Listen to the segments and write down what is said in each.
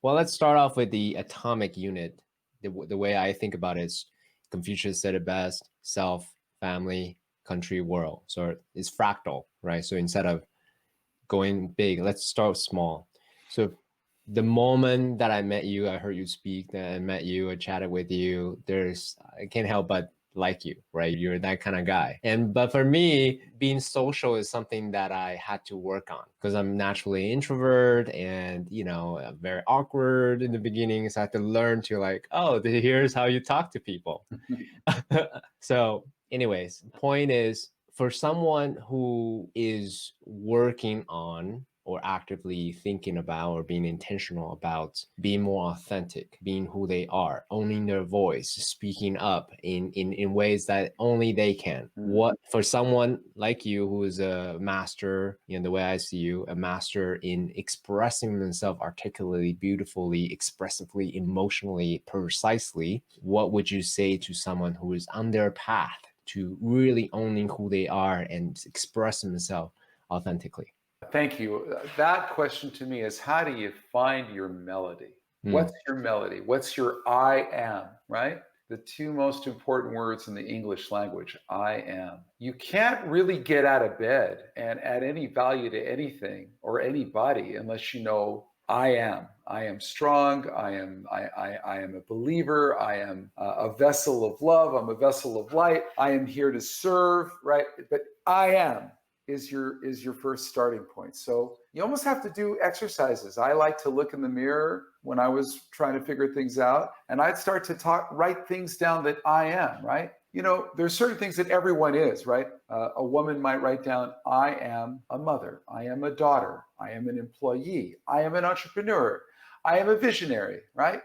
Well, let's start off with the atomic unit. The way I think about it is Confucius said it best: self, family, country, world. So it's fractal, right? So instead of going big, let's start small. So the moment that I met you, I heard you speak, that I met you, I chatted with you, I can't help but like you, right? You're that kind of guy. But for me, being social is something that I had to work on because I'm naturally introvert and, very awkward in the beginning. So I had to learn to like, oh, here's how you talk to people. So anyways, point is for someone who is working on or actively thinking about or being intentional about being more authentic, being who they are, owning their voice, speaking up in ways that only they can. What for someone like you who is a master, the way I see you, a master in expressing themselves articulately, beautifully, expressively, emotionally, precisely, what would you say to someone who is on their path to really owning who they are and expressing themselves authentically? Thank you. That question to me is, how do you find your melody? What's your melody? What's your I am, right? The two most important words in the English language, I am. You can't really get out of bed and add any value to anything or anybody unless you know I am. I am strong. I am a believer. I am a vessel of love. I'm a vessel of light. I am here to serve, right? But I am is your first starting point. So you almost have to do exercises. I like to look in the mirror when I was trying to figure things out, and I'd start to write things down that I am, right? There's certain things that everyone is, right? A woman might write down, I am a mother, I am a daughter, I am an employee, I am an entrepreneur, I am a visionary, right?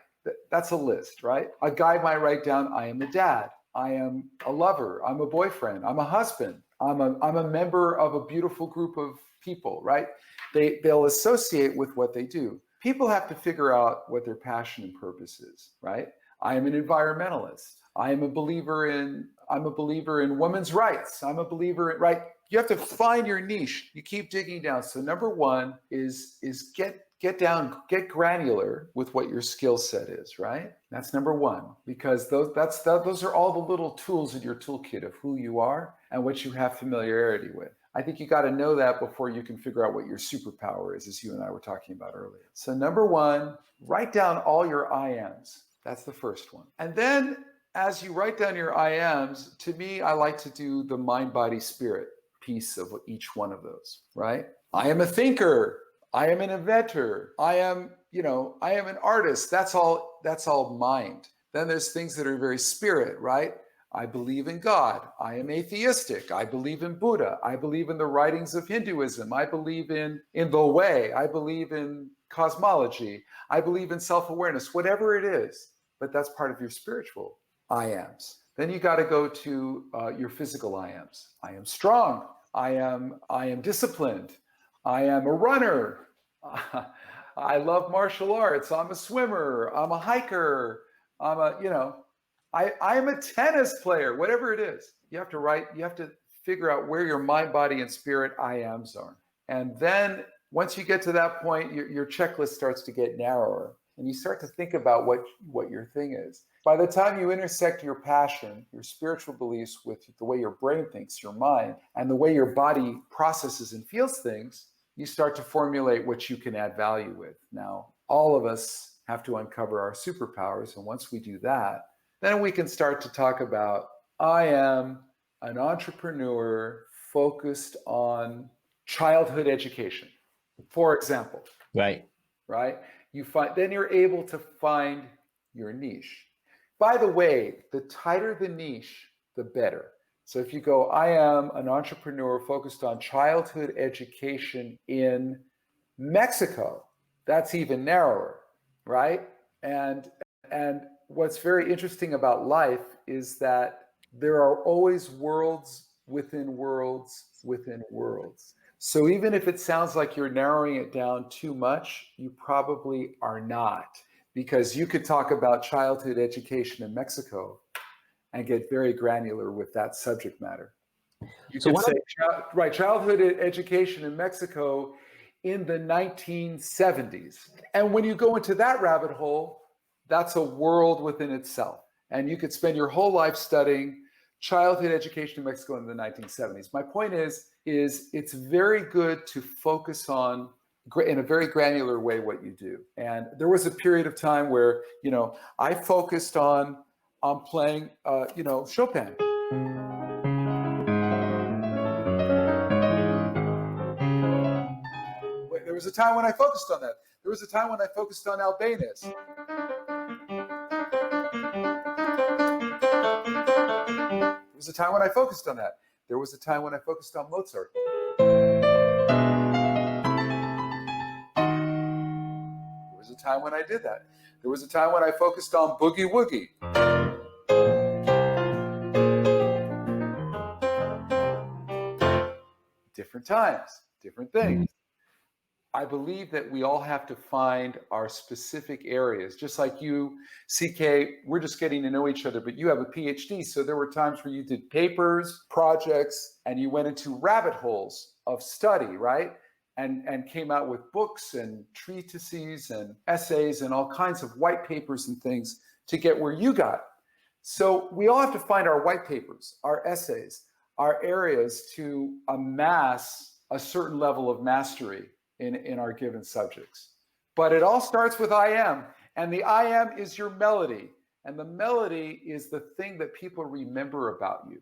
That's a list, right? A guy might write down, I am a dad, I am a lover, I'm a boyfriend, I'm a husband, I'm a member of a beautiful group of people, right? They'll associate with what they do. People have to figure out what their passion and purpose is, right? I am an environmentalist. I'm a believer in women's rights. I'm a believer in, right? You have to find your niche. You keep digging down. So number one is get granular with what your skill set is, right? That's number one, because those are all the little tools in your toolkit of who you are and what you have familiarity with. I think you got to know that before you can figure out what your superpower is, as you and I were talking about earlier. So number one, write down all your I ams. That's the first one. And then as you write down your I ams, to me, I like to do the mind, body, spirit piece of each one of those, right? I am a thinker. I am an inventor. I am an artist. That's all mind. Then there's things that are very spirit, right? I believe in God. I am atheistic. I believe in Buddha. I believe in the writings of Hinduism. I believe in the way. I believe in cosmology. I believe in self-awareness, whatever it is. But that's part of your spiritual I ams. Then you got to go to your physical I ams. I am strong. I am disciplined. I am a runner. I love martial arts. I'm a swimmer. I'm a hiker. I am a tennis player, whatever it is. You have to figure out where your mind, body, and spirit I ams are. And then once you get to that point, your checklist starts to get narrower and you start to think about what your thing is. By the time you intersect your passion, your spiritual beliefs with the way your brain thinks, your mind, and the way your body processes and feels things, you start to formulate what you can add value with. Now, all of us have to uncover our superpowers. And once we do that, then we can start to talk about, I am an entrepreneur focused on childhood education, for example. Right. Then you're able to find your niche. By the way, the tighter the niche, the better. So if you go, I am an entrepreneur focused on childhood education in Mexico, that's even narrower, right? And what's very interesting about life is that there are always worlds within worlds within worlds. So even if it sounds like you're narrowing it down too much, you probably are not, because you could talk about childhood education in Mexico and get very granular with that subject matter. You could say, childhood education in Mexico in the 1970s. And when you go into that rabbit hole, that's a world within itself. And you could spend your whole life studying childhood education in Mexico in the 1970s. My point is it's very good to focus on in a very granular way what you do. And there was a period of time where, I focused on playing, Chopin. There was a time when I focused on that. There was a time when I focused on Albéniz. There was a time when I focused on that. There was a time when I focused on Mozart. There was a time when I did that. There was a time when I focused on Boogie Woogie. Different times, different things. I believe that we all have to find our specific areas. Just like you, CK, we're just getting to know each other, but you have a PhD. So there were times where you did papers, projects, and you went into rabbit holes of study, right? And came out with books and treatises and essays and all kinds of white papers and things to get where you got. So we all have to find our white papers, our essays, our areas to amass a certain level of mastery in our given subjects. But it all starts with I am, and the I am is your melody, and the melody is the thing that people remember about you.